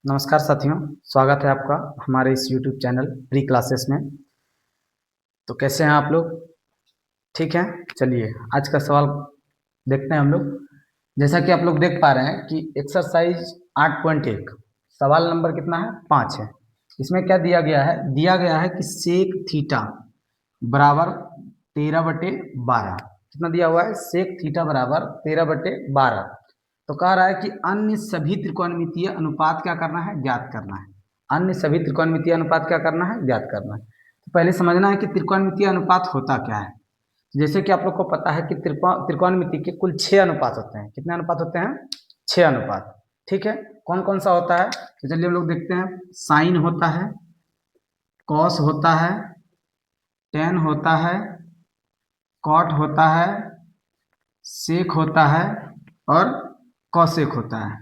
नमस्कार साथियों, स्वागत है आपका हमारे इस YouTube चैनल प्री क्लासेस में। तो कैसे हैं आप लोग? ठीक हैं। चलिए आज का सवाल देखते हैं हम लोग। जैसा कि आप लोग देख पा रहे हैं कि एक्सरसाइज 8.1 सवाल नंबर कितना है? 5 है। इसमें क्या दिया गया है? दिया गया है कि सेक थीटा बराबर 13/12। कितना दिया हुआ है? सेक थीटा बराबर 13/12। तो कह रहा है कि अन्य सभी त्रिकोणमितीय अनुपात क्या करना है? ज्ञात करना है। अन्य सभी त्रिकोणमितीय अनुपात क्या करना है? ज्ञात करना है। तो पहले समझना है कि त्रिकोणमितीय अनुपात होता क्या है। जैसे कि आप लोग को पता है कि त्रिकोणमिति के कुल 6 अनुपात होते हैं। कितने अनुपात होते हैं? 6 अनुपात। ठीक है। कौन कौन सा होता है? तो चलिए हम लोग देखते हैं। साइन होता है, कॉस होता है, टेन होता है, कॉट होता है, सेक होता है और कॉसेक होता है।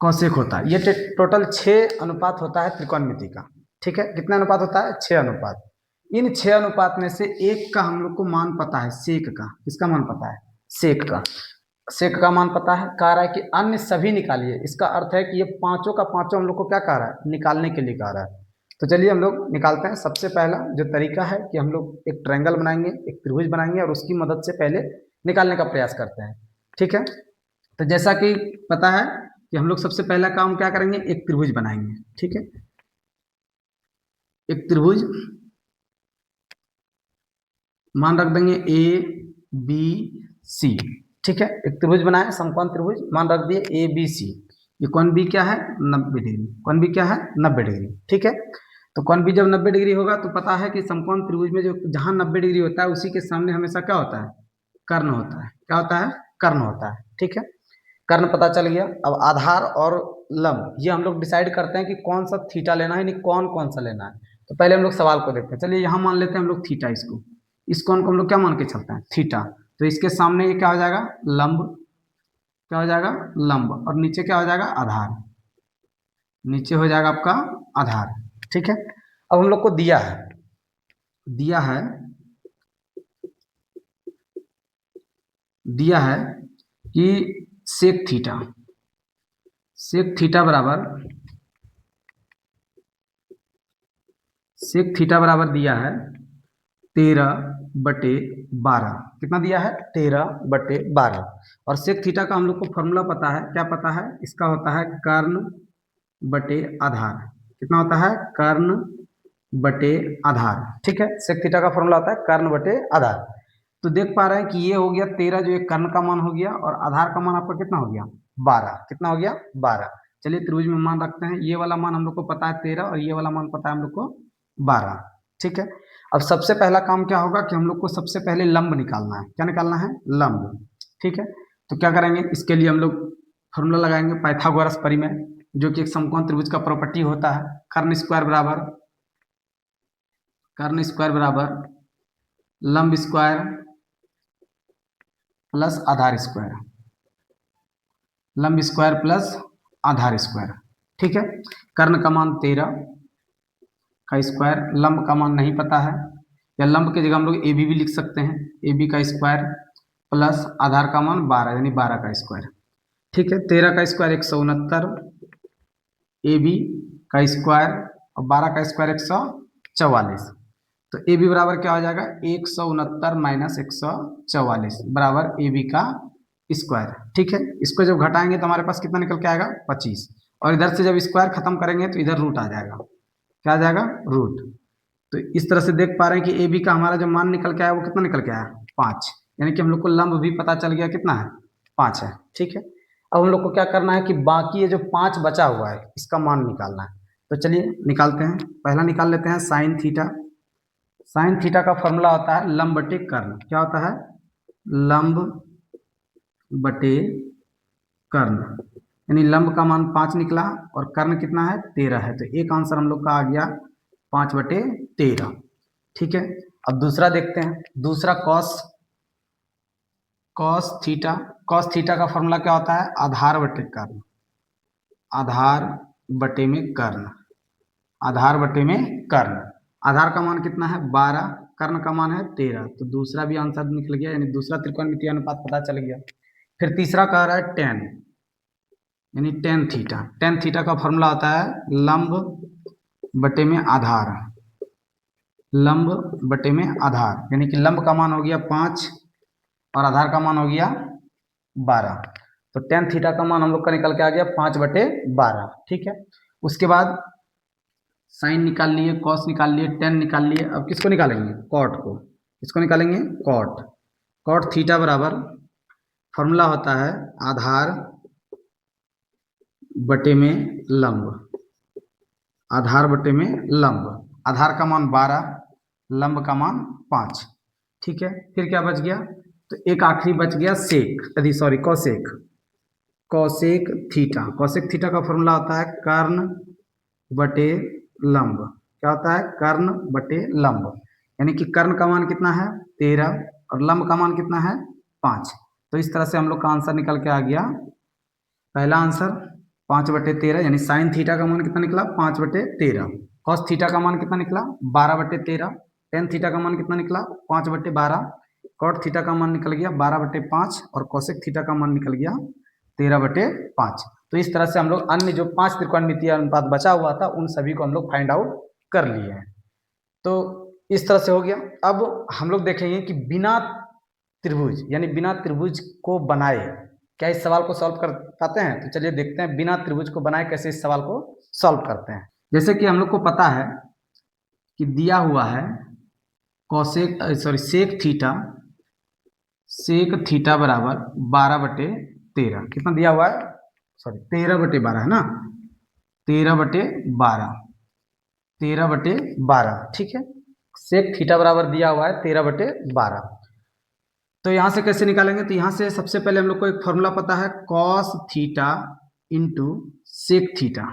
कौशिक होता है। ये टोटल 6 अनुपात होता है त्रिकोणमिति का। ठीक है। कितना अनुपात होता है? 6 अनुपात। इन 6 अनुपात में से एक का हम लोग को मान पता है, सेक का। किसका मान पता है? सेक का। सेक का मान पता है। कह रहा है कि अन्य सभी निकालिए। इसका अर्थ है कि ये पांचों का पांचों हम लोग को क्या कह रहा है? निकालने के लिए कह रहा है। तो चलिए हम लोग निकालते हैं। सबसे पहला जो तरीका है कि हम लोग एक ट्रायंगल बनाएंगे, एक त्रिभुज बनाएंगे और उसकी मदद से पहले निकालने का प्रयास करते हैं। ठीक है। तो जैसा कि पता है कि हम लोग सबसे पहला काम क्या करेंगे? एक त्रिभुज बनाएंगे। ठीक है। एक त्रिभुज मान रख देंगे ए बी सी। ठीक है। एक त्रिभुज बनाए, समकोण त्रिभुज, मान रख दिए ए बी सी। ये कोण बी क्या है? 90 डिग्री। कोण बी क्या है? 90 डिग्री। ठीक है। तो कोण बी जब 90 डिग्री होगा तो पता है कि समकोण त्रिभुज में जो जहां 90 डिग्री होता है उसी के सामने हमेशा क्या होता है? कर्ण होता है। क्या होता है? कर्ण होता है। ठीक है। कर्ण पता चल गया। अब आधार और लंब ये हम लोग डिसाइड करते हैं कि कौन सा थीटा लेना है, यानी कौन कौन सा लेना है। तो पहले हम लोग सवाल को देखते हैं। चलिए यहाँ मान लेते हैं हम लोग थीटा। इसको इस कोण को हम लोग क्या मान के चलते हैं? थीटा। तो इसके सामने ये क्या हो जाएगा? लंब। क्या हो जाएगा? लंब। और नीचे क्या हो जाएगा? आधार। नीचे हो जाएगा आपका आधार। ठीक है। अब हम लोग को दिया है, दिया है, दिया है कि सेक थीटा, सेक थीटा बराबर, सेक थीटा बराबर दिया है 13/12। कितना दिया है? 13/12। और सेक थीटा का हम लोग को फॉर्मूला पता है। क्या पता है? इसका होता है कर्ण बटे आधार। कितना होता है? कर्ण बटे आधार। ठीक है। सेक थीटा का फॉर्मूला होता है कर्ण बटे आधार। तो देख पा रहे हैं कि ये हो गया 13, जो एक कर्ण का मान हो गया, और आधार का मान आपका कितना हो गया? 12। कितना हो गया? 12। चलिए त्रिभुज में मान रखते हैं। ये वाला मान हम लोग को पता है 13 और ये वाला मान पता है हम लोग को 12। ठीक है। अब सबसे पहला काम क्या होगा कि हम लोग को सबसे पहले लंब निकालना है। क्या निकालना है? लंब। ठीक है। तो क्या करेंगे? इसके लिए हम लोग फॉर्मूला लगाएंगे पाइथागोरस परिमेय, जो कि एक समकोण त्रिभुज का प्रॉपर्टी होता है। कर्ण स्क्वायर बराबर, कर्ण स्क्वायर बराबर लंब स्क्वायर प्लस आधार स्क्वायर। लंब स्क्वायर प्लस आधार स्क्वायर। ठीक है। कर्ण का मान 13 का स्क्वायर, लंब का मान नहीं पता है, या लंब की जगह हम लोग ए बी भी लिख सकते हैं। ए बी का स्क्वायर प्लस आधार का मान 12, यानी 12 का स्क्वायर। ठीक है। 13 का स्क्वायर 169, ए बी का स्क्वायर और 12 का स्क्वायर 144। तो ए बी बराबर क्या हो जाएगा? 169 माइनस 144 बराबर ए बी का स्क्वायर। ठीक है। इसको जब घटाएंगे तो हमारे पास कितना निकल के आएगा? 25। और इधर से जब स्क्वायर खत्म करेंगे तो इधर रूट आ जाएगा। क्या आ जाएगा? रूट। तो इस तरह से देख पा रहे हैं कि ए बी का हमारा जो मान निकल के आया वो कितना निकल के आया? 5। यानी कि हम लोग को लंब भी पता चल गया कितना है? 5 है। ठीक है। अब हम लोग को क्या करना है कि बाकी ये जो 5 बचा हुआ है इसका मान निकालना है। तो चलिए निकालते हैं। पहला निकाल लेते हैं साइन थीटा। साइन थीटा का फॉर्मूला होता है लंब बटे कर्ण। क्या होता है? लंब बटे कर्ण। यानी लंब का मान 5 निकला और कर्ण कितना है? 13 है। तो एक आंसर हम लोग का आ गया 5/13। ठीक है। अब दूसरा देखते हैं। दूसरा cos, cos theta. Cos theta का फॉर्मूला क्या होता है? आधार बटे कर्ण। आधार बटे में कर्ण। आधार बटे में कर्ण। आधार का मान कितना है? 12। कर्ण का मान है 13। तो दूसरा भी आंसर निकल गया, यानी दूसरा त्रिकोणमितीय अनुपात पता चल गया। फिर तीसरा कह रहा है टेन। यानी टेन थीटा। टेन थीटा का फॉर्मूला होता है लंब बटे में आधार, लंब बटे में आधार, यानी कि लंब का मान हो गया 5 और आधार का मान हो गया 12। तो टेन थीटा का मान हम लोग का निकल के आ गया 5/12। ठीक है, उसके बाद साइन निकाल लिए, कॉस निकाल लिए, टेन निकाल लिए। अब किसको निकालेंगे? कॉट को। किसको निकालेंगे? कॉट। कॉट थीटा बराबर फॉर्मूला होता है आधार बटे में लंब, आधार बटे में लंब। आधार का मान 12, लंब का मान 5। ठीक है, फिर क्या बच गया? तो एक आखिरी बच गया sec, sorry cosec. Cosec theta. Cosec theta का फॉर्मूला होता है कर्ण बटे लंब। क्या होता है? कर्ण बटे लंब। यानी कि कर्ण का मान कितना है? 13 और लंब का मान कितना है? 5। तो इस तरह से हम लोग का आंसर निकल के आ गया। पहला आंसर 5/13, यानी साइन थीटा का मान कितना निकला? 5/13। कॉस थीटा का मान कितना निकला? 12/13। टेन थीटा का मान कितना निकला? 5/12। कॉट थीटा का मान निकल गया 12/5 और कोसेक थीटा का मान निकल गया 13/5। तो इस तरह से हम लोग अन्य जो 5 त्रिकोणमितीय अनुपात बचा हुआ था उन सभी को हम लोग फाइंड आउट कर लिए हैं। तो इस तरह से हो गया। अब हम लोग देखेंगे कि बिना त्रिभुज, यानी बिना त्रिभुज को बनाए क्या इस सवाल को सॉल्व कर पाते हैं? तो चलिए देखते हैं बिना त्रिभुज को बनाए कैसे इस सवाल को सॉल्व करते हैं। जैसे कि हम लोग को पता है कि दिया हुआ है cosec sec theta, sec theta बराबर 12/13। कितना दिया हुआ है? 13/12 है ना, 13/12, 13/12। ठीक है, सेक थीटा बराबर दिया हुआ है 13/12। तो यहाँ से कैसे निकालेंगे? तो यहाँ से सबसे पहले हम लोग को एक फॉर्मूला पता है cos theta into sec theta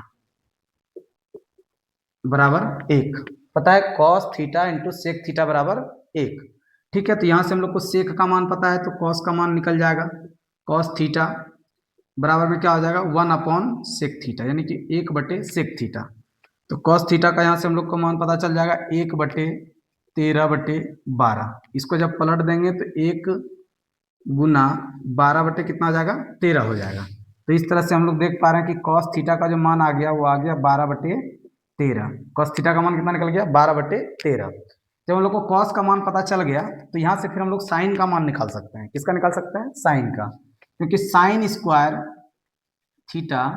बराबर 1। पता है cos theta into sec theta बराबर 1। ठीक है, तो यहाँ से हम लोग को सेक का मान पता है तो कॉस का मान निकल जाएगा। कॉस थीटा बराबर में क्या हो जाएगा? 1/सेक थीटा, यानी कि 1/सेक थीटा। तो कॉस थीटा का यहाँ से हम लोग को मान पता चल जाएगा 1/13/12। इसको जब पलट देंगे तो 1 गुना 12 कितना आ जाएगा? 13 हो जाएगा। तो इस तरह से हम लोग देख पा रहे हैं कि कॉस थीटा का जो मान आ गया वो आ गया 12/13। कॉस थीटा का मान कितना निकल गया? 12/13। जब हम लोग को कॉस का मान पता चल गया तो यहाँ से फिर हम लोग साइन का मान निकाल सकते हैं। किसका निकाल सकते हैं? साइन का, क्योंकि sine square theta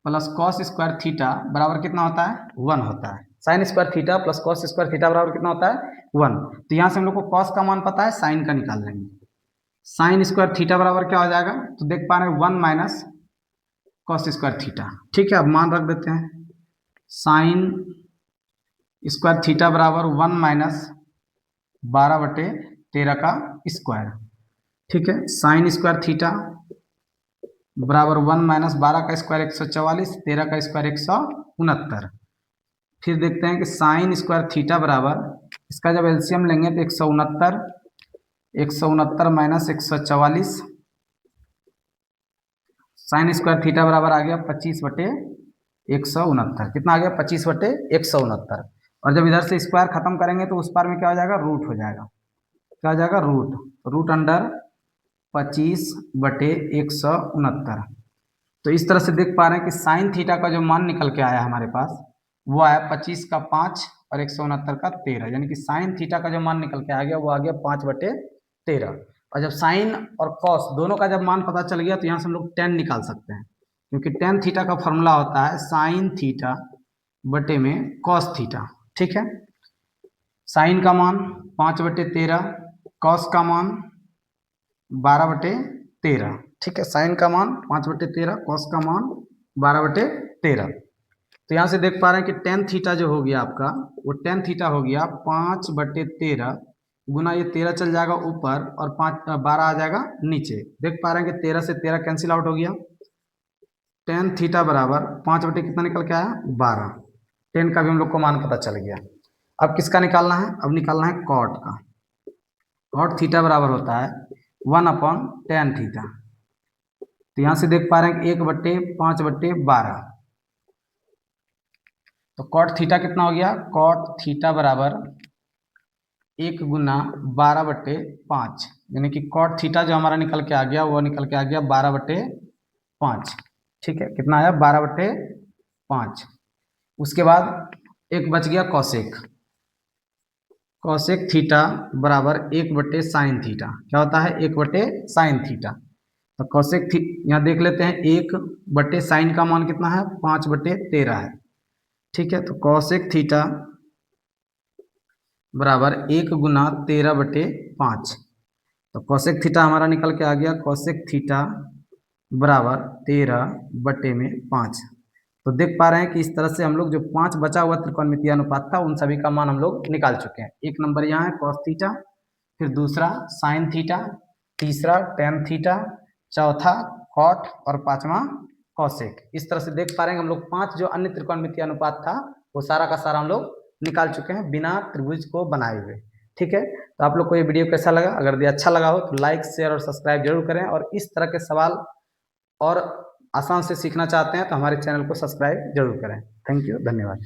plus cos square theta बराबर कितना होता है? 1 होता है। Sine square theta plus cos square theta बराबर कितना होता है? 1। तो यहाँ से हम लोग को कॉस का मान पता है, साइन का निकाल लेंगे। साइन स्क्वायर थीटा बराबर क्या हो जाएगा? तो देख पा रहे हैं 1 माइनस कॉस स्क्वायर थीटा। ठीक है, अब मान रख देते हैं साइन स्क्वायर थीटा बराबर 1 माइनस 12/13 का स्क्वायर। ठीक है, साइन स्क्वायर थीटा बराबर 1 माइनस 12 का स्क्वायर 144, 13 का स्क्वायर 169। फिर देखते हैं कि साइन स्क्वायर थीटा बराबर, इसका जब एलसीएम लेंगे तो 169, 169 माइनस 144, साइन स्क्वायर थीटा बराबर आ गया 25/169। कितना आ गया? 25/169। और जब इधर से स्क्वायर खत्म करेंगे तो उस पार में क्या हो जाएगा? रूट हो जाएगा। क्या हो जाएगा? Root under 25/169। तो इस तरह से देख पा रहे हैं कि साइन थीटा का जो मान निकल के आया हमारे पास वो आया 25 का 5 और 169 का 13, यानी कि साइन थीटा का जो मान निकल के आ गया वो आ गया 5/13। और जब साइन और कॉस दोनों का जब मान पता चल गया तो यहाँ से हम लोग टेन निकाल सकते हैं, क्योंकि टेन थीटा का फॉर्मूला होता है साइन थीटा बटे में कॉस थीटा। ठीक है, साइन का मान 5/13, कॉस का मान 12/13। ठीक है, साइन का मान 5/13, कॉस का मान 12/13। तो यहाँ से देख पा रहे हैं कि टेन थीटा जो हो गया आपका वो टेन थीटा हो गया 5/13 गुना ये 13 चल जाएगा ऊपर और 12 आ जाएगा नीचे। देख पा रहे हैं कि 13 से 13 कैंसिल आउट हो गया। टेन थीटा बराबर 5/, कितना निकल के आया? 12। टेन का भी हम लोग को मान पता चल गया। अब किसका निकालना है? अब निकालना है कॉट का। कॉट थीटा बराबर होता है 1/tan थीटा। तो यहाँ से देख पा रहे हैं कि 1/5/12। तो कॉट थीटा कितना हो गया? कॉट थीटा बराबर 1 गुना 12/5, यानी कि कॉट थीटा जो हमारा निकल के आ गया वो निकल के आ गया 12/5। ठीक है, कितना आया 12/5। उसके बाद एक बच गया कॉसेक। कॉसेक थीटा बराबर 1/sin थीटा। क्या होता है? 1/sin theta. तो कॉसेक यहाँ देख लेते हैं, 1/sin का मान कितना है? 5/13 है। ठीक है, तो कॉसेक थीटा बराबर 1 गुना 13/5। तो कॉसेक थीटा हमारा निकल के आ गया, कॉसेक थीटा बराबर 13/5। तो देख पा रहे हैं कि इस तरह से हम लोग जो 5 बचा हुआ त्रिकोणमितीय अनुपात था उन सभी का मान हम लोग निकाल चुके हैं। एक नंबर यहाँ है कॉस थीटा, फिर दूसरा साइन थीटा, तीसरा टेन थीटा, चौथा कॉट और पांचवा कॉसेक। इस तरह से देख पा रहे हैं हम लोग 5 जो अन्य त्रिकोणमितीय अनुपात था वो सारा का सारा हम लोग निकाल चुके हैं बिना त्रिभुज को बनाए हुए। ठीक है, तो आप लोग को ये वीडियो कैसा लगा? अगर यदि अच्छा लगा हो तो लाइक शेयर और सब्सक्राइब जरूर करें, और इस तरह के सवाल और आसान से सीखना चाहते हैं तो हमारे चैनल को सब्सक्राइब जरूर करें। थैंक यू, धन्यवाद।